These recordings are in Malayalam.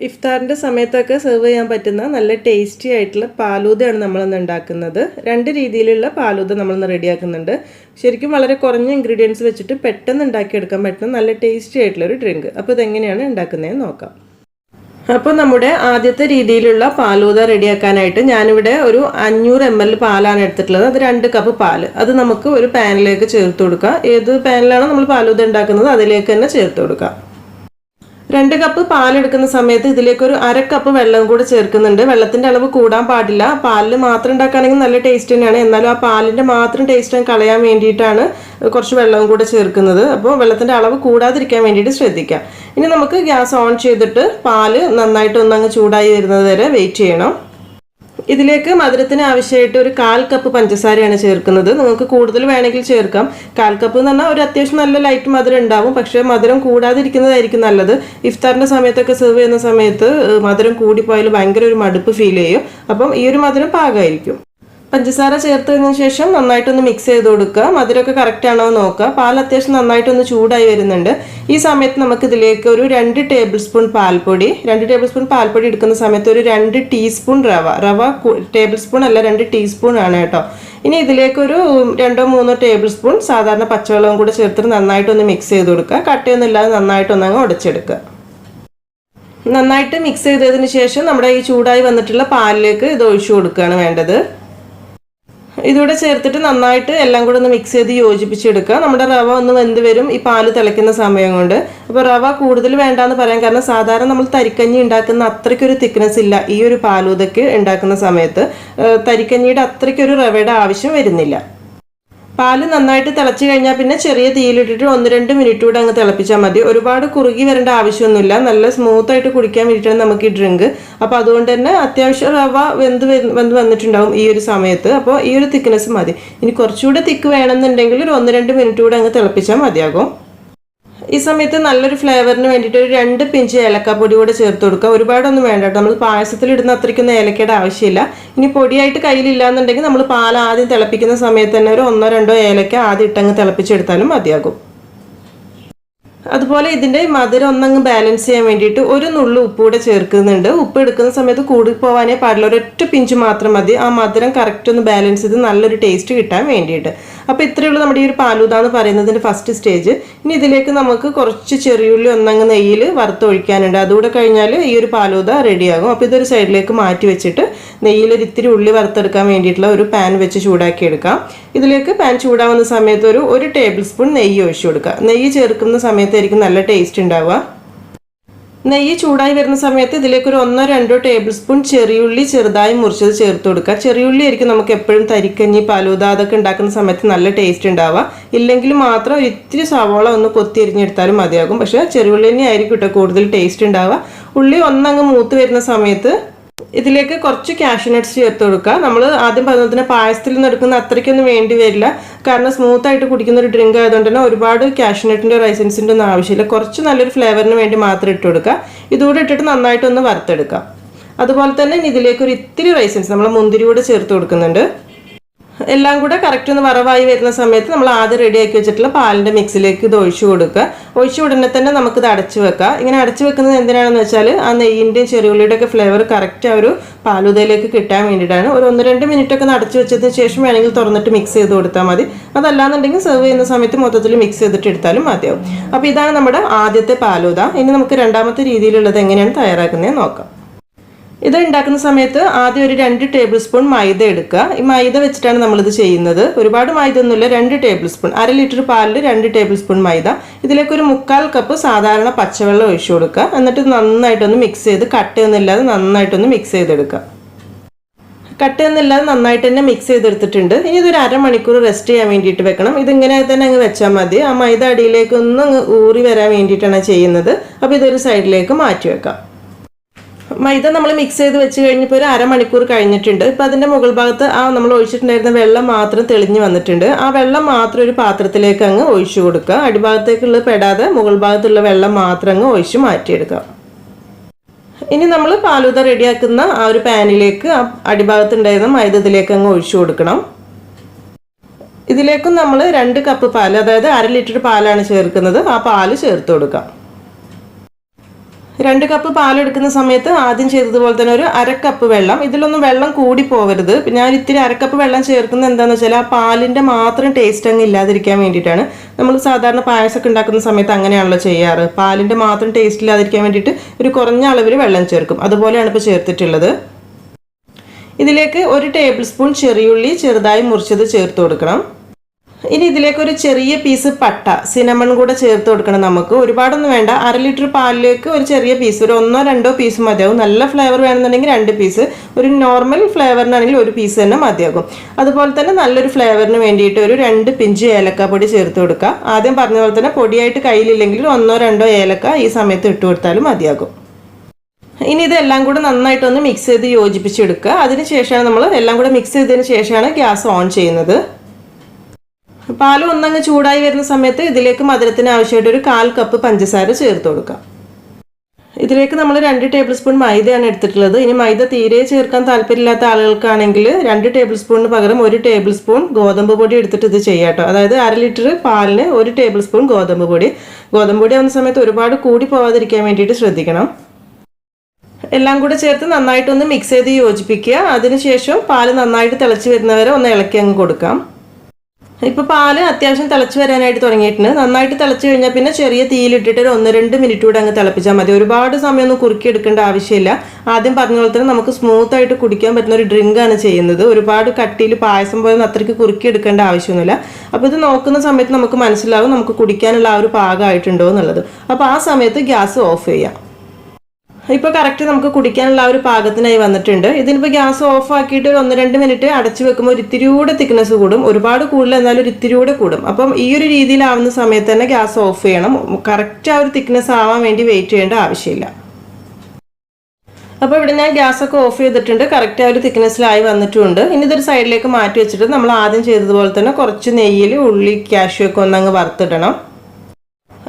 ഇഫ്താറിൻ്റെ സമയത്തൊക്കെ സെർവ് ചെയ്യാൻ പറ്റുന്ന നല്ല ടേസ്റ്റി ആയിട്ടുള്ള പാലൂദയാണ് നമ്മളിന്ന് ഉണ്ടാക്കുന്നത്. രണ്ട് രീതിയിലുള്ള പാലൂദ നമ്മളിന്ന് റെഡിയാക്കുന്നുണ്ട്. ശരിക്കും വളരെ കുറഞ്ഞ ഇൻഗ്രീഡിയൻസ് വെച്ചിട്ട് പെട്ടെന്ന് ഉണ്ടാക്കിയെടുക്കാൻ പറ്റുന്ന നല്ല ടേസ്റ്റി ആയിട്ടുള്ളൊരു ഡ്രിങ്ക്. അപ്പോൾ ഇതെങ്ങനെയാണ് ഉണ്ടാക്കുന്നതെന്ന് നോക്കാം. അപ്പോൾ നമ്മുടെ ആദ്യത്തെ രീതിയിലുള്ള പാലൂദ റെഡിയാക്കാനായിട്ട് ഞാനിവിടെ ഒരു 500 ml പാലാണ് എടുത്തിട്ടുള്ളത്. അത് 2 കപ്പ് പാല്. അത് നമുക്ക് ഒരു പാനിലേക്ക് ചേർത്ത് കൊടുക്കാം. ഏത് പാനിലാണോ നമ്മൾ പാലൂദ ഉണ്ടാക്കുന്നത് അതിലേക്ക് തന്നെ ചേർത്ത് കൊടുക്കാം. 2 കപ്പ് പാലെടുക്കുന്ന സമയത്ത് ഇതിലേക്ക് ഒരു 1/2 കപ്പ് വെള്ളം കൂടി ചേർക്കുന്നുണ്ട്. വെള്ളത്തിൻ്റെ അളവ് കൂടാൻ പാടില്ല. പാലിൽ മാത്രം ഉണ്ടാക്കുകയാണെങ്കിൽ നല്ല ടേസ്റ്റ് തന്നെയാണ്. എന്നാലും ആ പാലിൻ്റെ മാത്രം ടേസ്റ്റ് കളയാൻ വേണ്ടിയിട്ടാണ് കുറച്ച് വെള്ളവും കൂടെ ചേർക്കുന്നത്. അപ്പോൾ വെള്ളത്തിൻ്റെ അളവ് കൂടാതിരിക്കാൻ വേണ്ടിയിട്ട് ശ്രദ്ധിക്കാം. ഇനി നമുക്ക് ഗ്യാസ് ഓൺ ചെയ്തിട്ട് പാല് നന്നായിട്ട് ഒന്നങ്ങ് ചൂടായി വരുന്നത് വരെ വെയിറ്റ് ചെയ്യണം. ഇതിലേക്ക് മധുരത്തിന് ആവശ്യമായിട്ട് ഒരു 1/4 കപ്പ് പഞ്ചസാരയാണ് ചേർക്കുന്നത്. നിങ്ങൾക്ക് കൂടുതൽ വേണമെങ്കിൽ ചേർക്കാം. 1/4 കപ്പ് എന്ന് പറഞ്ഞാൽ ഒരു അത്യാവശ്യം നല്ല ലൈറ്റ് മധുരം ഉണ്ടാവും. പക്ഷേ മധുരം കൂടാതിരിക്കുന്നതായിരിക്കും നല്ലത്. ഇഫ്താറിൻ്റെ സമയത്തൊക്കെ സെർവ് ചെയ്യുന്ന സമയത്ത് മധുരം കൂടിപ്പോയാൽ ഭയങ്കര ഒരു മടുപ്പ് ഫീൽ ചെയ്യും. അപ്പം ഈ ഒരു മധുരം പാകമായിരിക്കും. പഞ്ചസാര ചേർത്തതിന് ശേഷം നന്നായിട്ടൊന്ന് മിക്സ് ചെയ്ത് കൊടുക്കുക. മധുരമൊക്കെ കറക്റ്റ് ആണോ എന്ന് നോക്കുക. പാൽ അത്യാവശ്യം നന്നായിട്ടൊന്ന് ചൂടായി വരുന്നുണ്ട്. ഈ സമയത്ത് നമുക്ക് ഇതിലേക്ക് ഒരു 2 ടേബിൾ സ്പൂൺ പാൽപ്പൊടി, 2 ടേബിൾ സ്പൂൺ പാൽപ്പൊടി എടുക്കുന്ന സമയത്ത് ഒരു 2 ടീസ്പൂൺ റവ ടേബിൾ സ്പൂൺ അല്ല 2 ടീസ്പൂൺ ആണ് കേട്ടോ. ഇനി ഇതിലേക്കൊരു 2-3 ടേബിൾ സ്പൂൺ സാധാരണ പച്ചവെള്ളവും കൂടെ ചേർത്തിട്ട് നന്നായിട്ടൊന്ന് മിക്സ് ചെയ്ത് കൊടുക്കുക. കട്ടയൊന്നുമില്ലാതെ നന്നായിട്ടൊന്നങ്ങ് ഉടച്ചെടുക്കുക. നന്നായിട്ട് മിക്സ് ചെയ്തതിന് ശേഷം നമ്മുടെ ഈ ചൂടായി വന്നിട്ടുള്ള പാലിലേക്ക് ഇത് ഒഴിച്ചു കൊടുക്കുകയാണ് വേണ്ടത്. ഇതൂടെ ചേർത്തിട്ട് നന്നായിട്ട് എല്ലാം കൂടെ ഒന്ന് മിക്സ് ചെയ്ത് യോജിപ്പിച്ചെടുക്കുക. നമ്മുടെ റവ ഒന്ന് വെന്ത് വരും ഈ പാല് തിളയ്ക്കുന്ന സമയം കൊണ്ട്. അപ്പോൾ റവ കൂടുതൽ വേണ്ടാന്ന് പറയാൻ കാരണം സാധാരണ നമ്മൾ തരിക്കഞ്ഞി ഉണ്ടാക്കുന്ന അത്രയ്ക്കൊരു തിക്നെസ് ഇല്ല ഈ ഒരു പാലൂദയ്ക്ക് ഉണ്ടാക്കുന്ന സമയത്ത്. തരിക്കഞ്ഞിയുടെ അത്രയ്ക്കൊരു റവയുടെ ആവശ്യം വരുന്നില്ല. പാല് നന്നായിട്ട് തിളച്ച് കഴിഞ്ഞാൽ പിന്നെ ചെറിയ തീയിലിട്ടിട്ട് 1-2 മിനിറ്റ് കൂടെ അങ്ങ് തിളപ്പിച്ചാൽ മതി. ഒരുപാട് കുറുകി വരേണ്ട ആവശ്യമൊന്നുമില്ല. നല്ല സ്മൂത്തായിട്ട് കുടിക്കാൻ വേണ്ടിയിട്ടാണ് നമുക്ക് ഈ ഡ്രിങ്ക്. അപ്പോൾ അതുകൊണ്ട് തന്നെ അത്യാവശ്യം റവ വെന്ത് വന്നിട്ടുണ്ടാവും ഈ ഒരു സമയത്ത്. അപ്പോൾ ഈ ഒരു തിക്നെസ് മതി. ഇനി കുറച്ചുകൂടെ തിക്ക് വേണമെന്നുണ്ടെങ്കിൽ ഒരു 1-2 മിനിറ്റ് കൂടെ അങ്ങ് തിളപ്പിച്ചാൽ മതിയാകും. ഈ സമയത്ത് നല്ലൊരു ഫ്ലേവറിന് വേണ്ടിയിട്ട് ഒരു 2 പിഞ്ച് ഏലക്കാപ്പൊടി കൂടെ ചേർത്ത് കൊടുക്കുക. ഒരുപാടൊന്നും വേണ്ട കേട്ടോ. നമ്മൾ പായസത്തിലിടുന്ന അത്രയ്ക്കൊന്നും ഏലക്കയുടെ ആവശ്യമില്ല. ഇനി പൊടിയായിട്ട് കയ്യിലില്ല എന്നുണ്ടെങ്കിൽ നമ്മൾ പാൽ ആദ്യം തിളപ്പിക്കുന്ന സമയത്ത് തന്നെ ഒരു 1-2 ഏലക്ക ആദ്യം ഇട്ടങ്ങ് തിളപ്പിച്ചെടുത്താലും മതിയാകും. അതുപോലെ ഇതിൻ്റെ മധുരം ഒന്നങ്ങ് ബാലൻസ് ചെയ്യാൻ വേണ്ടിയിട്ട് ഒരു നുള്ളു ഉപ്പ് കൂടെ ചേർക്കുന്നുണ്ട്. ഉപ്പ് എടുക്കുന്ന സമയത്ത് കൂടിപ്പോവാനേ പാടില്ല. ഒരൊറ്റ പിഞ്ച് മാത്രം മതി. ആ മധുരം കറക്റ്റ് ഒന്ന് ബാലൻസ് ചെയ്ത് നല്ലൊരു ടേസ്റ്റ് കിട്ടാൻ വേണ്ടിയിട്ട്. അപ്പോൾ ഇത്രയേ ഉള്ളൂ നമ്മുടെ ഈ ഒരു പാലൂദ എന്ന് പറയുന്നതിൻ്റെ ഫസ്റ്റ് സ്റ്റേജ്. ഇനി ഇതിലേക്ക് നമുക്ക് കുറച്ച് ചെറിയുള്ളി ഒന്നങ്ങ് നെയ്യിൽ വറുത്തൊഴിക്കാനുണ്ട്. അതുകൂടെ കഴിഞ്ഞാൽ ഈ ഒരു പാലൂദ റെഡിയാകും. അപ്പോൾ ഇതൊരു സൈഡിലേക്ക് മാറ്റി വെച്ചിട്ട് നെയ്യിൽ ഒരു ഇത്തിരി ഉള്ളി വറുത്തെടുക്കാൻ വേണ്ടിയിട്ടുള്ള ഒരു പാൻ വെച്ച് ചൂടാക്കിയെടുക്കാം. ഇതിലേക്ക് പാൻ ചൂടാവുന്ന സമയത്ത് ഒരു ടേബിൾ സ്പൂൺ നെയ്യ് ഒഴിച്ചു കൊടുക്കുക. നെയ്യ് ചേർക്കുന്ന സമയത്തായിരിക്കും നല്ല ടേസ്റ്റ് ഉണ്ടാവുക. നെയ്യ് ചൂടായി വരുന്ന സമയത്ത് ഇതിലേക്ക് ഒരു 1-2 ടേബിൾ സ്പൂൺ ചെറിയുള്ളി ചെറുതായി മുറിച്ചത് ചേർത്ത് കൊടുക്കുക. ചെറിയുള്ളി ആയിരിക്കും നമുക്ക് എപ്പോഴും തരിക്കഞ്ഞി പാലൂദ അതൊക്കെ ഉണ്ടാക്കുന്ന സമയത്ത് നല്ല ടേസ്റ്റ് ഉണ്ടാവുക. ഇല്ലെങ്കിൽ മാത്രം ഇത്തിരി സവോള ഒന്ന് കൊത്തി എരിഞ്ഞെടുത്താലും മതിയാകും. പക്ഷേ ചെറിയുള്ളി തന്നെ ആയിരിക്കും കേട്ടോ കൂടുതൽ ടേസ്റ്റ് ഉണ്ടാവുക. ഉള്ളി ഒന്നങ്ങ് മൂത്ത് വരുന്ന സമയത്ത് ഇതിലേക്ക് കുറച്ച് കാഷ്യൂ നട്ട്സ് ചേർത്ത് കൊടുക്കുക. നമ്മൾ ആദ്യം പറഞ്ഞതിന് പായസത്തിൽ നിന്ന് എടുക്കുന്ന അത്രയ്ക്കൊന്നും വേണ്ടി വരില്ല. കാരണം സ്മൂത്തായിട്ട് കുടിക്കുന്ന ഒരു ഡ്രിങ്ക് ആയതുകൊണ്ട് തന്നെ ഒരുപാട് കാഷ്യൂ നട്ടിൻ്റെ റൈസിൻസിൻ്റെ ഒന്നും ആവശ്യമില്ല. കുറച്ച് നല്ലൊരു ഫ്ലേവറിന് വേണ്ടി മാത്രം ഇട്ട് കൊടുക്കുക. ഇതുകൂടെ ഇട്ടിട്ട് നന്നായിട്ടൊന്ന് വറുത്തെടുക്കാം. അതുപോലെ തന്നെ ഇതിലേക്ക് ഒരു ഇത്തിരി റൈസിൻസ് നമ്മൾ മുന്തിരി കൂടെ ചേർത്ത് കൊടുക്കുന്നുണ്ട്. എല്ലാം കൂടെ കറക്റ്റ് ഒന്ന് വറവായി വരുന്ന സമയത്ത് നമ്മൾ ആദ്യം റെഡിയാക്കി വെച്ചിട്ടുള്ള പാലിൻ്റെ മിക്സിലേക്ക് ഇത് ഒഴിച്ചു കൊടുക്കുക. ഒഴിച്ച ഉടനെ തന്നെ നമുക്കിത് അടച്ചു വെക്കാം. ഇങ്ങനെ അടച്ചു വെക്കുന്നത് എന്തിനാണെന്ന് വെച്ചാൽ ആ നെയ്യിൻ്റെയും ചെറിയുള്ളിയുടെ ഒക്കെ ഫ്ലേവർ കറക്റ്റ് ആ ഒരു പാലൂദയിലേക്ക് കിട്ടാൻ വേണ്ടിയിട്ടാണ്. ഒരു 1-2 മിനിറ്റ് ഒക്കെ അടച്ചു വെച്ചതിന് ശേഷം വേണമെങ്കിൽ തുറന്നിട്ട് മിക്സ് ചെയ്ത് കൊടുത്താൽ മതി. അതല്ലാന്നുണ്ടെങ്കിൽ സെർവ് ചെയ്യുന്ന സമയത്ത് മൊത്തത്തിൽ മിക്സ് ചെയ്തിട്ട് എടുത്താലും മതിയാവും. അപ്പോൾ ഇതാണ് നമ്മുടെ ആദ്യത്തെ പാലൂദ. ഇനി നമുക്ക് രണ്ടാമത്തെ രീതിയിലുള്ളത് എങ്ങനെയാണ് തയ്യാറാക്കുന്നത് നോക്കാം. ഇത് ഉണ്ടാക്കുന്ന സമയത്ത് ആദ്യം ഒരു 2 ടേബിൾ സ്പൂൺ മൈദ എടുക്കുക. ഈ മൈദ വെച്ചിട്ടാണ് നമ്മളിത് ചെയ്യുന്നത്. ഒരുപാട് മൈദ ഒന്നുമില്ല. 2 ടേബിൾ സ്പൂൺ 1/2 ലിറ്റർ പാലിൽ 2 ടേബിൾ സ്പൂൺ മൈദ. ഇതിലേക്ക് ഒരു 1/4 കപ്പ് സാധാരണ പച്ചവെള്ളം ഒഴിച്ചു കൊടുക്കുക. എന്നിട്ട് നന്നായിട്ടൊന്ന് മിക്സ് ചെയ്ത് കട്ടയൊന്നുമില്ലാതെ നന്നായിട്ടൊന്ന് മിക്സ് ചെയ്തെടുക്കുക. കട്ടയൊന്നുമില്ലാതെ നന്നായിട്ട് തന്നെ മിക്സ് ചെയ്തെടുത്തിട്ടുണ്ട്. ഇനി ഇതൊരു 1/2 മണിക്കൂർ റെസ്റ്റ് ചെയ്യാൻ വേണ്ടിയിട്ട് വെക്കണം. ഇതിങ്ങനെ തന്നെ അങ്ങ് വെച്ചാൽ മതി. ആ മൈദ അടിയിലേക്ക് ഒന്ന് ഊറി വരാൻ വേണ്ടിയിട്ടാണ് ചെയ്യുന്നത്. അപ്പോൾ ഇതൊരു സൈഡിലേക്ക് മാറ്റി വെക്കാം. മൈദ നമ്മൾ മിക്സ് ചെയ്ത് വെച്ച് കഴിഞ്ഞപ്പോൾ ഒരു 1/2 മണിക്കൂർ കഴിഞ്ഞിട്ടുണ്ട്. ഇപ്പോൾ അതിൻ്റെ മുകൾ ഭാഗത്ത് നമ്മൾ ഒഴിച്ചിട്ടുണ്ടായിരുന്ന വെള്ളം മാത്രം തെളിഞ്ഞ് വന്നിട്ടുണ്ട്. ആ വെള്ളം മാത്രം ഒരു പാത്രത്തിലേക്ക് അങ്ങ് ഒഴിച്ചു കൊടുക്കുക. അടിഭാഗത്തേക്കുള്ളത് പെടാതെ മുകൾ ഭാഗത്തുള്ള വെള്ളം മാത്രം അങ്ങ് ഒഴിച്ച് മാറ്റിയെടുക്കുക. ഇനി നമ്മൾ പാലൂദ റെഡിയാക്കുന്ന ആ ഒരു പാനിലേക്ക് ആ അടിഭാഗത്തുണ്ടായിരുന്ന മൈദ ഇതിലേക്ക് അങ്ങ് ഒഴിച്ചു കൊടുക്കണം. ഇതിലേക്കും നമ്മൾ 2 കപ്പ് പാൽ, അതായത് 1/2 ലിറ്റർ പാലാണ് ചേർക്കുന്നത്. ആ പാല് ചേർത്ത് കൊടുക്കാം. 2 കപ്പ് പാൽ എടുക്കുന്ന സമയത്ത് ആദ്യം ചെയ്തതുപോലെ തന്നെ ഒരു 1/2 കപ്പ് വെള്ളം. ഇതിലൊന്നും വെള്ളം കൂടി പോവരുത്. ഞാൻ ഇത്തിരി 1/2 കപ്പ് വെള്ളം ചേർക്കുന്നത് എന്താണെന്ന് വെച്ചാൽ ആ പാലിൻ്റെ മാത്രം ടേസ്റ്റ് അങ്ങ് ഇല്ലാതിരിക്കാൻ വേണ്ടിയിട്ടാണ്. നമ്മൾ സാധാരണ പായസമൊക്കെ ഉണ്ടാക്കുന്ന സമയത്ത് അങ്ങനെയാണല്ലോ ചെയ്യാറ്. പാലിൻ്റെ മാത്രം ടേസ്റ്റ് ഇല്ലാതിരിക്കാൻ വേണ്ടിയിട്ട് ഒരു കുറഞ്ഞ അളവിൽ വെള്ളം ചേർക്കും. അതുപോലെയാണ് ഇപ്പോൾ ചേർത്തിട്ടുള്ളത്. ഇതിലേക്ക് 1 ടേബിൾ സ്പൂൺ ചെറിയുള്ളി ചെറുതായി മുറിച്ചത് ചേർത്ത് കൊടുക്കണം. ഇനി ഇതിലേക്ക് ഒരു ചെറിയ പീസ് പട്ട, സിനമൺ കൂടെ ചേർത്ത് കൊടുക്കണം. നമുക്ക് ഒരുപാടൊന്നും വേണ്ട. 1/2 ലിറ്റർ പാലിലേക്ക് ഒരു ചെറിയ പീസ്, ഒരു 1-2 പീസ് മതിയാവും. നല്ല ഫ്ലേവർ വേണമെന്നുണ്ടെങ്കിൽ 2 പീസ്, ഒരു നോർമൽ ഫ്ലേവറിനാണെങ്കിൽ 1 പീസ് തന്നെ മതിയാകും. അതുപോലെ തന്നെ നല്ലൊരു ഫ്ലേവറിന് വേണ്ടിയിട്ട് ഒരു 2 പിഞ്ച് ഏലക്ക പൊടി ചേർത്ത് കൊടുക്കുക. ആദ്യം പറഞ്ഞ പോലെ തന്നെ പൊടിയായിട്ട് കയ്യിലില്ലെങ്കിൽ 1-2 ഏലക്ക ഈ സമയത്ത് ഇട്ട് കൊടുത്താലും മതിയാകും. ഇനി ഇതെല്ലാം കൂടെ നന്നായിട്ടൊന്ന് മിക്സ് ചെയ്ത് യോജിപ്പിച്ചെടുക്കുക. അതിനുശേഷമാണ് നമ്മൾ എല്ലാം കൂടെ മിക്സ് ചെയ്തതിന് ശേഷമാണ് ഗ്യാസ് ഓൺ ചെയ്യുന്നത്. പാൽ ഒന്നങ്ങ് ചൂടായി വരുന്ന സമയത്ത് ഇതിലേക്ക് മധുരത്തിന് ആവശ്യമായിട്ട് ഒരു 1/4 കപ്പ് പഞ്ചസാര ചേർത്ത് കൊടുക്കാം. ഇതിലേക്ക് നമ്മൾ 2 ടേബിൾ സ്പൂൺ മൈദയാണ് എടുത്തിട്ടുള്ളത്. ഇനി മൈദ തീരെ ചേർക്കാൻ താല്പര്യമില്ലാത്ത ആളുകൾക്കാണെങ്കിൽ 2 ടേബിൾ സ്പൂണിന് പകരം 1 ടേബിൾ സ്പൂൺ ഗോതമ്പ് പൊടി എടുത്തിട്ട് ഇത് ചെയ്യാട്ടോ. അതായത് 1/2 ലിറ്റർ പാലിന് 1 ടേബിൾ സ്പൂൺ ഗോതമ്പ് പൊടി. ഗോതമ്പ് പൊടി ആവുന്ന സമയത്ത് ഒരുപാട് കൂടി പോവാതിരിക്കാൻ വേണ്ടിയിട്ട് ശ്രദ്ധിക്കണം. എല്ലാം കൂടെ ചേർത്ത് നന്നായിട്ടൊന്ന് മിക്സ് ചെയ്ത് യോജിപ്പിക്കുക. അതിനുശേഷം പാല് നന്നായിട്ട് തിളച്ച് വരുന്നവരെ ഒന്ന് ഇളക്കി അങ്ങ് കൊടുക്കാം. ഇപ്പോൾ പാല് അത്യാവശ്യം തിളച്ച് വരാനായിട്ട് തുടങ്ങിയിട്ടുണ്ട്. നന്നായിട്ട് തിളച്ച് കഴിഞ്ഞാൽ പിന്നെ ചെറിയ തീയിലിട്ടിട്ട് ഒരു 1-2 മിനിറ്റ് കൂടെ അങ്ങ് തിളപ്പിച്ചാൽ മതി. ഒരുപാട് സമയമൊന്നും കുറുക്കി എടുക്കേണ്ട ആവശ്യമില്ല. ആദ്യം പറഞ്ഞ പോലെ തന്നെ നമുക്ക് സ്മൂത്ത് ആയിട്ട് കുടിക്കാൻ പറ്റുന്ന ഒരു ഡ്രിങ്കാണ് ചെയ്യുന്നത്. ഒരുപാട് കട്ടിയിൽ പായസം പോലെ അത്രയ്ക്ക് കുറുക്കി എടുക്കേണ്ട ആവശ്യമൊന്നുമില്ല. അപ്പോൾ ഇത് നോക്കുന്ന സമയത്ത് നമുക്ക് മനസ്സിലാവും നമുക്ക് കുടിക്കാനുള്ള ആ ഒരു പാകമായിട്ടുണ്ടോ എന്നുള്ളത്. അപ്പോൾ ആ സമയത്ത് ഗ്യാസ് ഓഫ് ചെയ്യാം. ഇപ്പോൾ കറക്റ്റ് നമുക്ക് കുടിക്കാനുള്ള ആ ഒരു പാകത്തിനായി വന്നിട്ടുണ്ട്. ഇതിനിപ്പോൾ ഗ്യാസ് ഓഫ് ആക്കിയിട്ട് 1-2 മിനിറ്റ് അടച്ചു വെക്കുമ്പോൾ ഒരു ഇത്തിരി കൂടെ തിക്നെസ് കൂടും. ഒരുപാട് കൂടുതൽ എന്നാലും ഒരു ഇത്തിരി കൂടെ കൂടും. അപ്പം ഈ ഒരു രീതിയിലാവുന്ന സമയത്ത് തന്നെ ഗ്യാസ് ഓഫ് ചെയ്യണം. കറക്റ്റ് ആ ഒരു തിക്നെസ് ആവാൻ വേണ്ടി വെയിറ്റ് ചെയ്യേണ്ട ആവശ്യമില്ല. അപ്പോൾ ഇവിടെ ഞാൻ ഗ്യാസൊക്കെ ഓഫ് ചെയ്തിട്ടുണ്ട്. കറക്റ്റ് ആ ഒരു തിക്നെസ്സിലായി വന്നിട്ടുണ്ട്. ഇനി ഇതൊരു സൈഡിലേക്ക് മാറ്റി വെച്ചിട്ട് നമ്മൾ ആദ്യം ചെയ്തതുപോലെ തന്നെ കുറച്ച് നെയ്യിൽ ഉള്ളി കാഷ്യൂ ഒക്കെ ഒന്നങ്ങ് വറുത്തിടണം.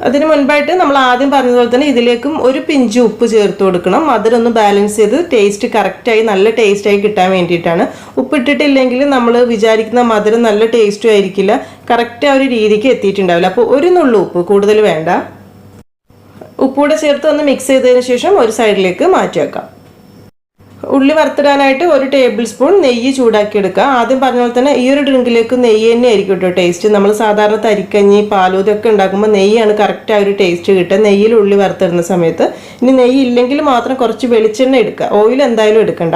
അതിന് മുൻപായിട്ട് നമ്മൾ ആദ്യം പറഞ്ഞതുപോലെ തന്നെ ഇതിലേക്കും 1 പിഞ്ച് ഉപ്പ് ചേർത്ത് കൊടുക്കണം. മധുരമൊന്ന് ബാലൻസ് ചെയ്ത് ടേസ്റ്റ് കറക്റ്റായി നല്ല ടേസ്റ്റായി കിട്ടാൻ വേണ്ടിയിട്ടാണ്. ഉപ്പിട്ടിട്ടില്ലെങ്കിൽ നമ്മൾ വിചാരിക്കുന്ന മധുരം നല്ല ടേസ്റ്റും ആയിരിക്കില്ല, കറക്റ്റ് ആ ഒരു രീതിക്ക് എത്തിയിട്ടുണ്ടാവില്ല. അപ്പോൾ 1 നുള്ളു ഉപ്പ്, കൂടുതൽ വേണ്ട. ഉപ്പൂടെ ചേർത്ത് ഒന്ന് മിക്സ് ചെയ്തതിന് ശേഷം ഒരു സൈഡിലേക്ക് മാറ്റി വെക്കാം. ഉള്ളി വറുത്തിടാനായിട്ട് 1 ടേബിൾ സ്പൂൺ നെയ്യ് ചൂടാക്കി എടുക്കുക. ആദ്യം പറഞ്ഞ പോലെ തന്നെ ഈ ഒരു ഡ്രിങ്കിലേക്ക് നെയ്യ് തന്നെ ആയിരിക്കും കേട്ടോ ടേസ്റ്റ്. നമ്മൾ സാധാരണ തരിക്കഞ്ഞി പാലൂദ ഒക്കെ ഉണ്ടാക്കുമ്പോൾ നെയ്യാണ് കറക്റ്റ് ആ ഒരു ടേസ്റ്റ് കിട്ടുക ടയിൽ ഉള്ളി വറുത്തിടുന്ന സമയത്ത്. ഇനി നെയ്യ് ഇല്ലെങ്കിൽ മാത്രം കുറച്ച് വെളിച്ചെണ്ണ എടുക്കുക, ഓയിൽ എന്തായാലും എടുക്കണ്ട.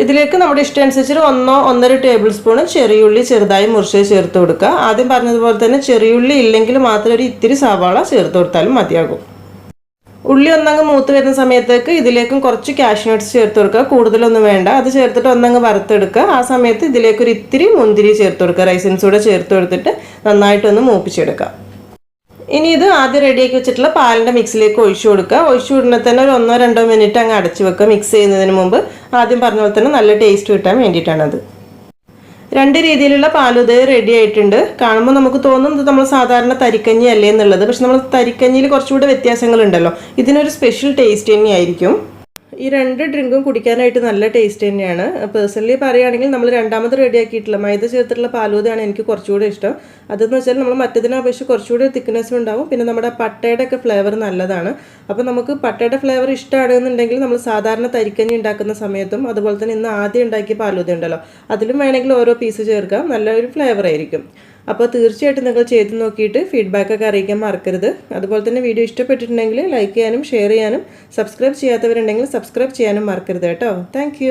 ഇതിലേക്ക് നമ്മുടെ ഇഷ്ടം അനുസരിച്ച് 1-1.5 ടേബിൾ സ്പൂൺ ചെറിയുള്ളി ചെറുതായി മുറിച്ച് ചേർത്ത് കൊടുക്കുക. ആദ്യം പറഞ്ഞതുപോലെ തന്നെ ചെറിയുള്ളി ഇല്ലെങ്കിൽ മാത്രം ഒരു ഇത്തിരി സവാള ചേർത്ത് കൊടുത്താലും മതിയാകും. ഉള്ളി ഒന്നങ്ങ് മൂത്ത് വരുന്ന സമയത്തേക്ക് ഇതിലേക്കും കുറച്ച് കാഷ്യൂ നട്ട്സ് ചേർത്ത് കൊടുക്കുക. കൂടുതലൊന്നും വേണ്ട. അത് ചേർത്തിട്ട് ഒന്നങ്ങ് വറുത്തെടുക്കുക. ആ സമയത്ത് ഇതിലേക്കൊരു ഇത്തിരി മുന്തിരി ചേർത്ത് കൊടുക്കുക. റൈസിൻസ് കൂടെ ചേർത്ത് കൊടുത്തിട്ട് നന്നായിട്ടൊന്ന് മൂപ്പിച്ചെടുക്കുക. ഇനി ഇത് ആദ്യം റെഡിയാക്കി വെച്ചിട്ടുള്ള പാലിൻ്റെ മിക്സിലേക്ക് ഒഴിച്ചു കൊടുക്കുക. ഒഴിച്ചു വിടുന്നത് തന്നെ ഒരു 1-2 മിനിറ്റ് അങ്ങ് അടച്ചു വെക്കുക. മിക്സ് ചെയ്യുന്നതിന് മുമ്പ് ആദ്യം പറഞ്ഞ പോലെ തന്നെ നല്ല ടേസ്റ്റ് കിട്ടാൻ വേണ്ടിയിട്ടാണത്. 2 രീതിയിലുള്ള പാലൂദ റെഡി ആയിട്ടുണ്ട്. കാണുമ്പോൾ നമുക്ക് തോന്നും ഇത് നമ്മൾ സാധാരണ തരിക്കഞ്ഞി അല്ലേ എന്നുള്ളത്. പക്ഷെ നമ്മൾ തരിക്കഞ്ഞിയിൽ കുറച്ചുകൂടെ വ്യത്യാസങ്ങളുണ്ടല്ലോ. ഇതിനൊരു സ്പെഷ്യൽ ടേസ്റ്റ് തന്നെയായിരിക്കും. ഈ 2 ഡ്രിങ്കും കുടിക്കാനായിട്ട് നല്ല ടേസ്റ്റ് തന്നെയാണ്. പേഴ്സണലി പറയുകയാണെങ്കിൽ നമ്മൾ രണ്ടാമത് റെഡിയാക്കിയിട്ടുള്ള മൈദ ചേർത്തിട്ടുള്ള പാലൂദയാണ് എനിക്ക് കുറച്ചുകൂടെ ഇഷ്ടം. അതെന്ന് വെച്ചാൽ നമ്മൾ മറ്റതിനെ അപേക്ഷിച്ച് കുറച്ചുകൂടി തിക്നെസ്സും ഉണ്ടാവും. പിന്നെ നമ്മുടെ പട്ടയുടെ ഒക്കെ ഫ്ലേവർ നല്ലതാണ്. അപ്പോൾ നമുക്ക് പട്ടയുടെ ഫ്ലേവർ ഇഷ്ടമാണെന്നുണ്ടെങ്കിൽ നമ്മൾ സാധാരണ തരിക്കഞ്ഞി ഉണ്ടാക്കുന്ന സമയത്തും അതുപോലെ തന്നെ ഇന്ന് ആദ്യം ഉണ്ടാക്കിയ പാലൂദ ഉണ്ടല്ലോ അതിലും വേണമെങ്കിൽ ഓരോ പീസ് ചേർക്കാം. നല്ലൊരു ഫ്ലേവർ ആയിരിക്കും. അപ്പോൾ തീർച്ചയായിട്ടും നിങ്ങൾ ചെയ്ത് നോക്കിയിട്ട് ഫീഡ്ബാക്കൊക്കെ അറിയിക്കാൻ മറക്കരുത്. അതുപോലെ തന്നെ വീഡിയോ ഇഷ്ടപ്പെട്ടിട്ടുണ്ടെങ്കിൽ ലൈക്ക് ചെയ്യാനും ഷെയർ ചെയ്യാനും സബ്സ്ക്രൈബ് ചെയ്യാത്തവരുണ്ടെങ്കിൽ സബ്സ്ക്രൈബ് ചെയ്യാനും മറക്കരുത് കേട്ടോ. താങ്ക്